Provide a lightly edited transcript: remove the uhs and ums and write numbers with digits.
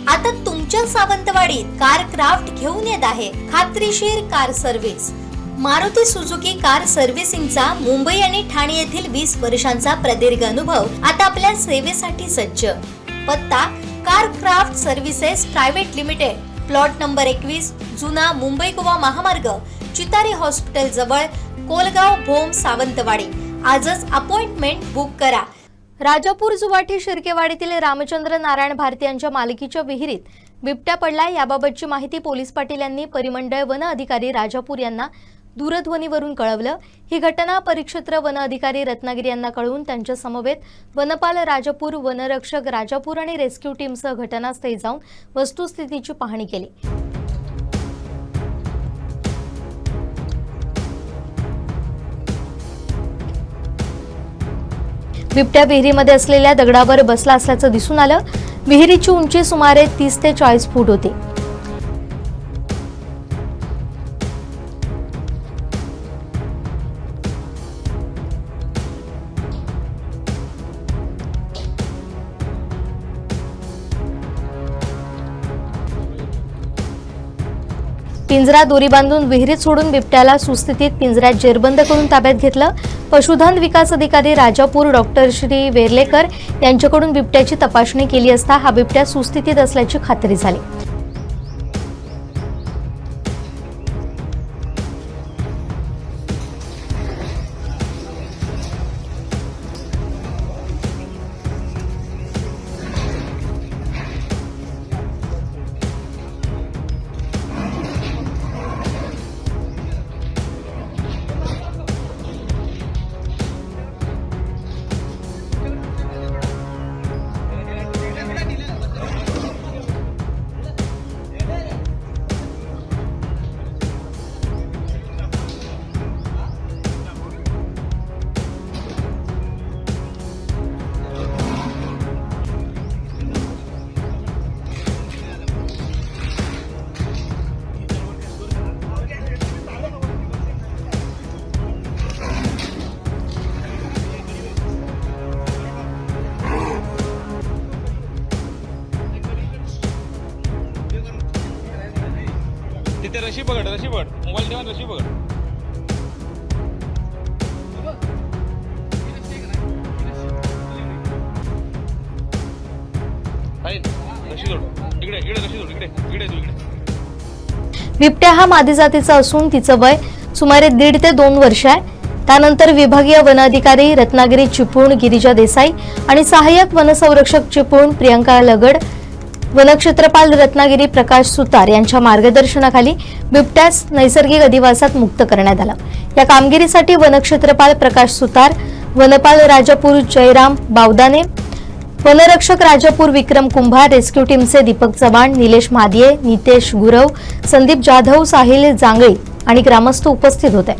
आता तुमच्या सावंतवाडीत car craft घेऊन येत आहे खात्रीशीर car service. Maruti Suzuki car सर्व्हिसिंगचा मुंबई आणि ठाणे येथील 20 वर्षांचा प्रदीर्घ अनुभव आता आपल्या सेवेसाठी सज्ज। पत्ता car craft services private limited, plot number 21, जुना मुंबई गोवा महामार्ग, चितारी हॉस्पिटल जवळ, कोलगाव भोम, सावंतवाडी। आजच अपॉइंटमेंट बुक करा। राजापूर जुवाठी शिर्केवाडीतील रामचंद्र नारायण भारती यांच्या मालकीच्या विहिरीत बिबट्या पडला। याबाबतची माहिती पोलीस पाटील यांनी परिमंडळ वन अधिकारी राजापूर यांना दूरध्वनीवरून कळवलं। ही घटना परिक्षेत्र वन अधिकारी रत्नागिरी यांना कळवून त्यांच्या समवेत वनपाल राजापूर, वनरक्षक राजापूर आणि रेस्क्यू टीमसह घटनास्थळी जाऊन वस्तुस्थितीची पाहणी केली। बिबट्या विहिरीमध्ये असलेल्या दगडावर बसला असल्याचं दिसून आलं। विहिरीची उंची सुमारे 30 ते 40 फूट होती। पिंजरा दोरी बांधून विहिरीत सोडून बिबट्याला सुस्थितीत पिंजऱ्यात जेरबंद करून ताब्यात घेतलं। पशुधन विकास अधिकारी राजापूर डॉक्टर श्री वेर्लेकर यांच्याकडून बिबट्याची तपासणी केली असता हा बिबट्या सुस्थितीत असल्याची खात्री झाली। तिथे रशी पकड, मोबाईल ठेवा, रशी पकड। रशी जोड, इकडे रशी जोड, इकडे। बिबट्या हा मादी जातीचा असून तिचं वय सुमारे 1.5 ते 2 वर्ष आहे। त्यानंतर विभागीय वन अधिकारी रत्नागिरी चिपळूण गिरिजा देसाई आणि सहाय्यक वनसंरक्षक चिपळूण प्रियंका लगड, वनक्षेत्रपाल रत्नागिरी प्रकाश सुतार यांच्या मार्गदर्शनाखाली बिबट्यास नैसर्गिक अधिवासात मुक्त करण्यात आला। या कामगिरीसाठी वनक्षेत्रपाल प्रकाश सुतार, वनपाल राजापूर जयराम बावदाने, वनरक्षक राजापूर विक्रम कुंभार, रेस्क्यू टीमचे दीपक चव्हाण, निलेश मादिये, नितेश गुरव, संदीप जाधव, साहिल जांगळी आणि ग्रामस्थ उपस्थित होते।